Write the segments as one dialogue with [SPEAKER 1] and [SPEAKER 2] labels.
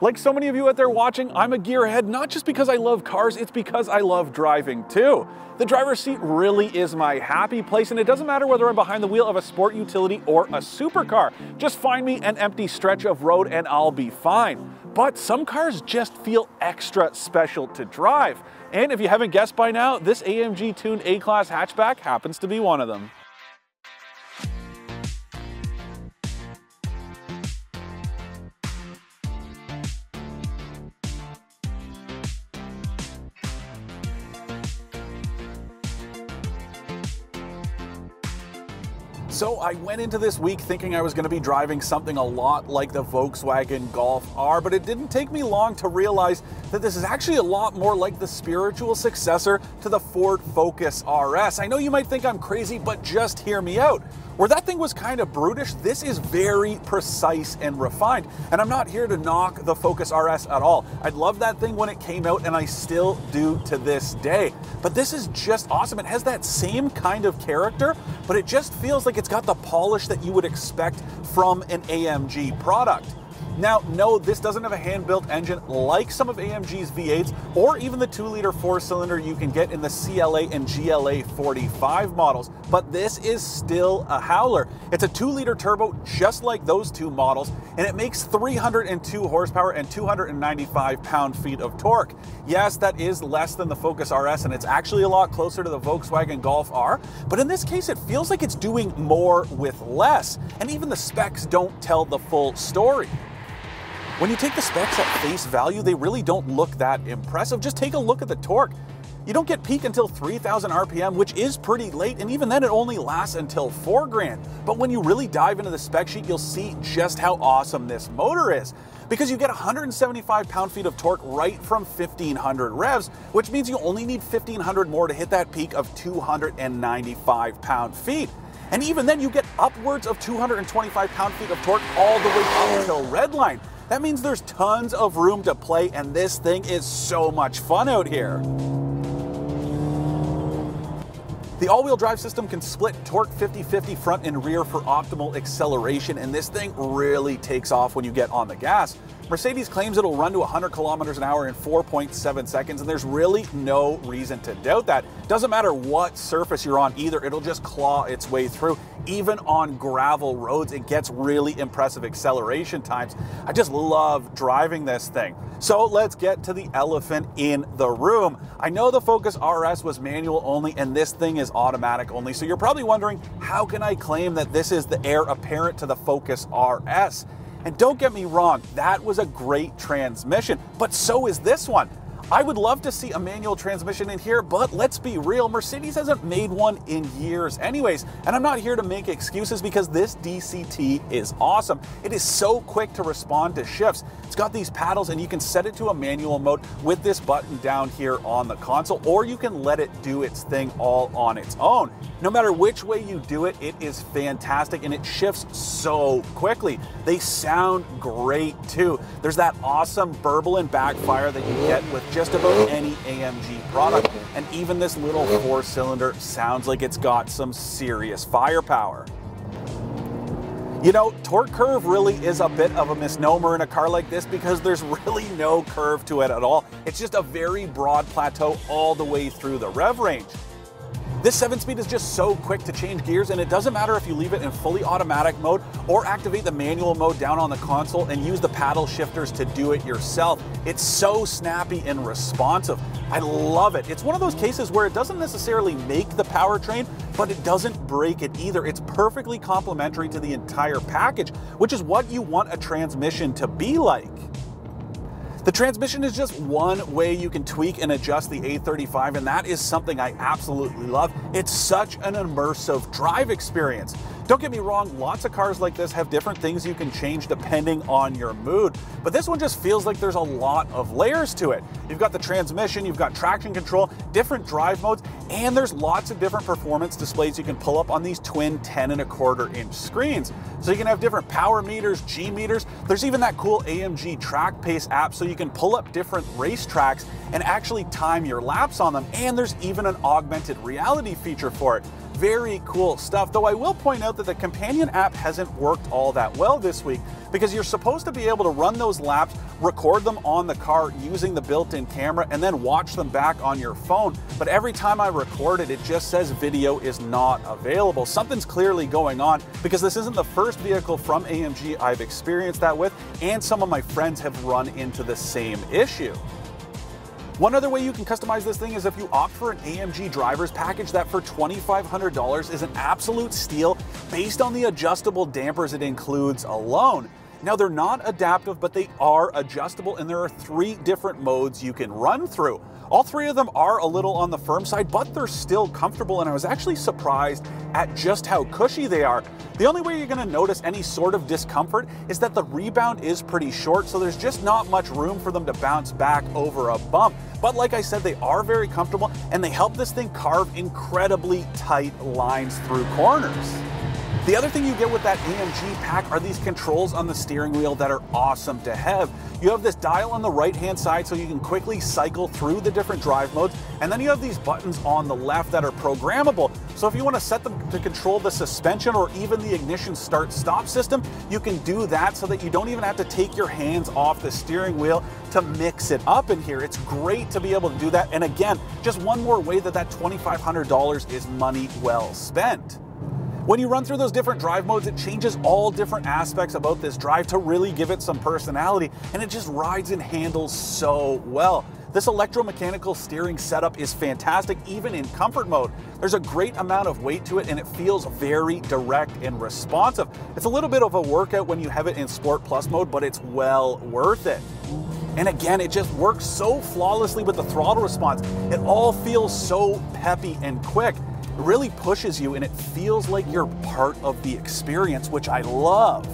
[SPEAKER 1] Like so many of you out there watching, I'm a gearhead, not just because I love cars, it's because I love driving too. The driver's seat really is my happy place, and it doesn't matter whether I'm behind the wheel of a sport utility or a supercar. Just find me an empty stretch of road and I'll be fine. But some cars just feel extra special to drive. And if you haven't guessed by now, this AMG tuned A-Class hatchback happens to be one of them. So I went into this week thinking I was going to be driving something a lot like the Volkswagen Golf R, but it didn't take me long to realize that this is actually a lot more like the spiritual successor to the Ford Focus RS. I know you might think I'm crazy, but just hear me out. Where that thing was kind of brutish, this is very precise and refined. And I'm not here to knock the Focus RS at all. I loved that thing when it came out, and I still do to this day. But this is just awesome. It has that same kind of character, but it just feels like it's got the polish that you would expect from an AMG product. Now, no, this doesn't have a hand-built engine like some of AMG's V8s or even the 2-liter 4-cylinder you can get in the CLA and GLA 45 models, but this is still a howler. It's a 2-liter turbo just like those two models, and it makes 302 horsepower and 295 pound-feet of torque. Yes, that is less than the Focus RS, and it's actually a lot closer to the Volkswagen Golf R, but in this case, it feels like it's doing more with less, and even the specs don't tell the full story. When you take the specs at face value, they really don't look that impressive. Just take a look at the torque. You don't get peak until 3,000 RPM, which is pretty late, and even then it only lasts until 4 grand. But when you really dive into the spec sheet, you'll see just how awesome this motor is. Because you get 175 pound-feet of torque right from 1,500 revs, which means you only need 1,500 more to hit that peak of 295 pound-feet. And even then, you get upwards of 225 pound-feet of torque all the way up until redline. That means there's tons of room to play, and this thing is so much fun out here. The all-wheel drive system can split torque 50-50 front and rear for optimal acceleration, and this thing really takes off when you get on the gas. Mercedes claims it'll run to 100 kilometers an hour in 4.7 seconds, and there's really no reason to doubt that. Doesn't matter what surface you're on either, it'll just claw its way through. Even on gravel roads, it gets really impressive acceleration times. I just love driving this thing. So let's get to the elephant in the room. I know the Focus RS was manual only, and this thing is automatic only, so you're probably wondering, how can I claim that this is the heir apparent to the Focus RS? And don't get me wrong, that was a great transmission, but so is this one. I would love to see a manual transmission in here, but let's be real, Mercedes hasn't made one in years anyways, and I'm not here to make excuses because this DCT is awesome. It is so quick to respond to shifts. It's got these paddles, and you can set it to a manual mode with this button down here on the console, or you can let it do its thing all on its own. No matter which way you do it, it is fantastic, and it shifts so quickly. They sound great too. There's that awesome burble and backfire that you get with just about any AMG product, and even this little 4-cylinder sounds like it's got some serious firepower. You know, torque curve really is a bit of a misnomer in a car like this because there's really no curve to it at all. It's just a very broad plateau all the way through the rev range. This 7-speed is just so quick to change gears, and it doesn't matter if you leave it in fully automatic mode or activate the manual mode down on the console and use the paddle shifters to do it yourself. It's so snappy and responsive. I love it. It's one of those cases where it doesn't necessarily make the powertrain, but it doesn't break it either. It's perfectly complementary to the entire package, which is what you want a transmission to be like. The transmission is just one way you can tweak and adjust the A35, and that is something I absolutely love. It's such an immersive drive experience. Don't get me wrong, lots of cars like this have different things you can change depending on your mood, but this one just feels like there's a lot of layers to it. You've got the transmission, you've got traction control, different drive modes, and there's lots of different performance displays you can pull up on these twin 10.25-inch screens. So you can have different power meters, G meters. There's even that cool AMG Track Pace app so you can pull up different race tracks and actually time your laps on them. And there's even an augmented reality feature for it. very cool stuff, though I will point out that the companion app hasn't worked all that well this week, because you're supposed to be able to run those laps, record them on the car using the built-in camera, and then watch them back on your phone. But every time I record it, it just says video is not available. Something's clearly going on, because this isn't the first vehicle from AMG I've experienced that with, and some of my friends have run into the same issue. One other way you can customize this thing is if you opt for an AMG Drivers Package that for $2,500 is an absolute steal based on the adjustable dampers it includes alone. Now, they're not adaptive, but they are adjustable, and there are 3 different modes you can run through. All 3 of them are a little on the firm side, but they're still comfortable, and I was actually surprised at just how cushy they are. The only way you're going to notice any sort of discomfort is that the rebound is pretty short, so there's just not much room for them to bounce back over a bump. But like I said, they are very comfortable, and they help this thing carve incredibly tight lines through corners. The other thing you get with that AMG pack are these controls on the steering wheel that are awesome to have. You have this dial on the right-hand side so you can quickly cycle through the different drive modes, and then you have these buttons on the left that are programmable. So if you want to set them to control the suspension or even the ignition start-stop system, you can do that so that you don't even have to take your hands off the steering wheel to mix it up in here. It's great to be able to do that, and again, just one more way that $2,500 is money well spent. When you run through those different drive modes, it changes all different aspects about this drive to really give it some personality, and it just rides and handles so well. This electromechanical steering setup is fantastic, even in comfort mode. There's a great amount of weight to it, and it feels very direct and responsive. It's a little bit of a workout when you have it in Sport Plus mode, but it's well worth it. And again, it just works so flawlessly with the throttle response. It all feels so peppy and quick. It really pushes you, and it feels like you're part of the experience, which I love.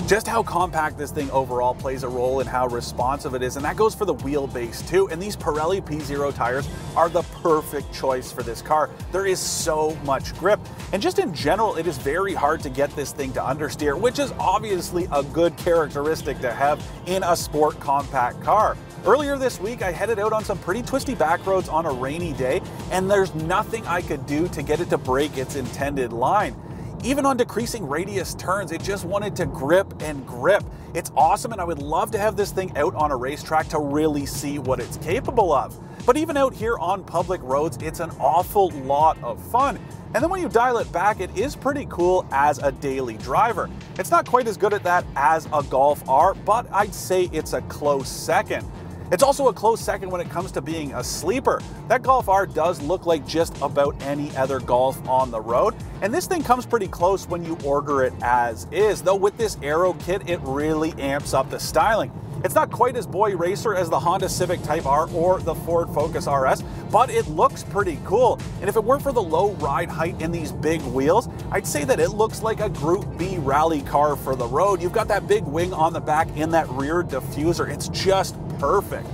[SPEAKER 1] Just how compact this thing overall plays a role in how responsive it is, and that goes for the wheelbase too. And these Pirelli P0 tires are the perfect choice for this car. There is so much grip, and just in general, it is very hard to get this thing to understeer, which is obviously a good characteristic to have in a sport compact car. Earlier this week, I headed out on some pretty twisty back roads on a rainy day, and there's nothing I could do to get it to break its intended line. Even on decreasing radius turns, it just wanted to grip and grip. It's awesome, and I would love to have this thing out on a racetrack to really see what it's capable of. But even out here on public roads, it's an awful lot of fun. And then when you dial it back, it is pretty cool as a daily driver. It's not quite as good at that as a Golf R, but I'd say it's a close second. It's also a close second when it comes to being a sleeper. That Golf R does look like just about any other Golf on the road, and this thing comes pretty close when you order it as is, though with this aero kit, it really amps up the styling. It's not quite as boy racer as the Honda Civic Type R or the Ford Focus RS, but it looks pretty cool. And if it weren't for the low ride height and these big wheels, I'd say that it looks like a Group B rally car for the road. You've got that big wing on the back and that rear diffuser. It's just perfect.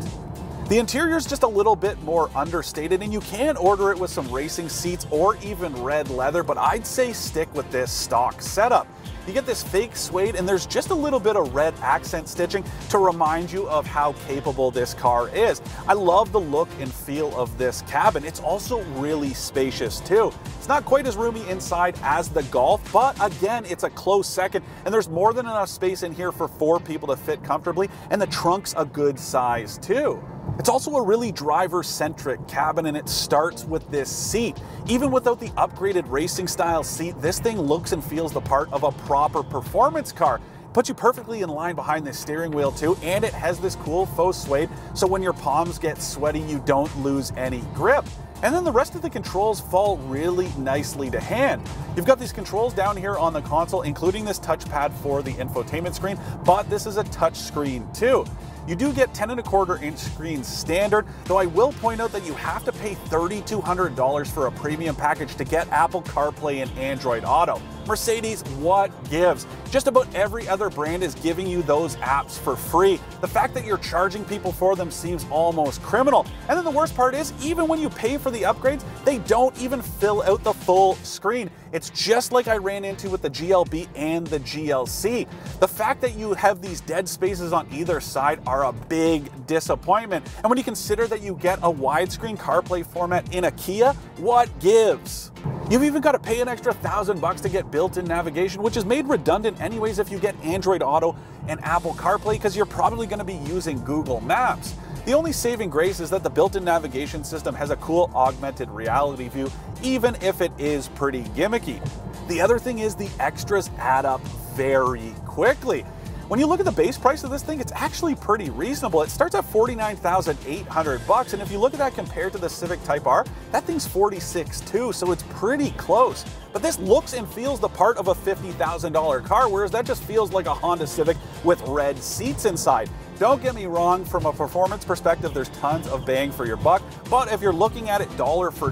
[SPEAKER 1] The interior is just a little bit more understated, and you can order it with some racing seats or even red leather, but I'd say stick with this stock setup. You get this fake suede, and there's just a little bit of red accent stitching to remind you of how capable this car is. I love the look and feel of this cabin. It's also really spacious too. It's not quite as roomy inside as the Golf, but again, it's a close second, and there's more than enough space in here for 4 people to fit comfortably, and the trunk's a good size too. It's also a really driver-centric cabin, and it starts with this seat. Even without the upgraded racing style seat, this thing looks and feels the part of a proper performance car. Puts you perfectly in line behind the steering wheel too, and it has this cool faux suede, so when your palms get sweaty, you don't lose any grip. And then the rest of the controls fall really nicely to hand. You've got these controls down here on the console, including this touchpad for the infotainment screen, but this is a touch screen too. You do get 10.25-inch screens standard, though I will point out that you have to pay $3,200 for a premium package to get Apple CarPlay and Android Auto. Mercedes, what gives? Just about every other brand is giving you those apps for free. The fact that you're charging people for them seems almost criminal. And then the worst part is, even when you pay for the upgrades, they don't even fill out the full screen. It's just like I ran into with the GLB and the GLC. The fact that you have these dead spaces on either side are a big disappointment. And when you consider that you get a widescreen CarPlay format in a Kia, what gives? You've even got to pay an extra $1,000 to get built-in navigation, which is made redundant anyways if you get Android Auto and Apple CarPlay, because you're probably going to be using Google Maps. The only saving grace is that the built-in navigation system has a cool augmented reality view, even if it is pretty gimmicky. The other thing is the extras add up very quickly. When you look at the base price of this thing, it's actually pretty reasonable. It starts at $49,800, and if you look at that compared to the Civic Type R, that thing's $46,200 too, so it's pretty close. But this looks and feels the part of a $50,000 car, whereas that just feels like a Honda Civic with red seats inside. Don't get me wrong, from a performance perspective, there's tons of bang for your buck, but if you're looking at it dollar for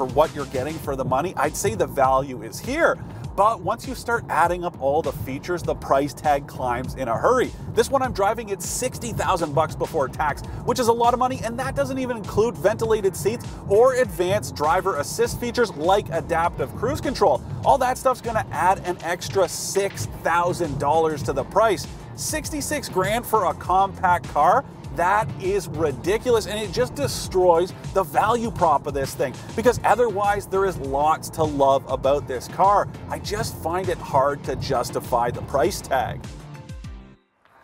[SPEAKER 1] what you're getting for the money, I'd say the value is here. But once you start adding up all the features, the price tag climbs in a hurry. This one I'm driving, it's $60,000 before tax, which is a lot of money, and that doesn't even include ventilated seats or advanced driver assist features like adaptive cruise control. All that stuff's gonna add an extra $6,000 to the price. 66 grand for a compact car? That is ridiculous, and it just destroys the value prop of this thing, because otherwise there is lots to love about this car. I just find it hard to justify the price tag.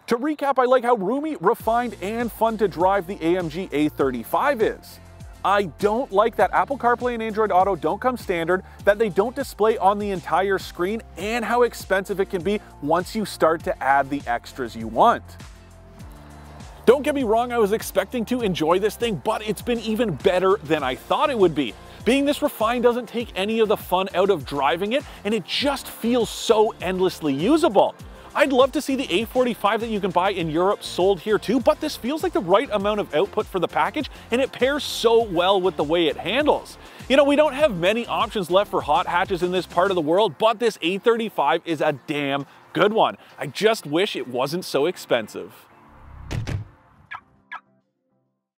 [SPEAKER 1] To recap, I like how roomy, refined, and fun to drive the AMG A35 is. I don't like that Apple CarPlay and Android Auto don't come standard, that they don't display on the entire screen, and how expensive it can be once you start to add the extras you want. Don't get me wrong, I was expecting to enjoy this thing, but it's been even better than I thought it would be. Being this refined doesn't take any of the fun out of driving it, and it just feels so endlessly usable. I'd love to see the A45 that you can buy in Europe sold here too, but this feels like the right amount of output for the package, and it pairs so well with the way it handles. You know, we don't have many options left for hot hatches in this part of the world, but this A35 is a damn good one. I just wish it wasn't so expensive.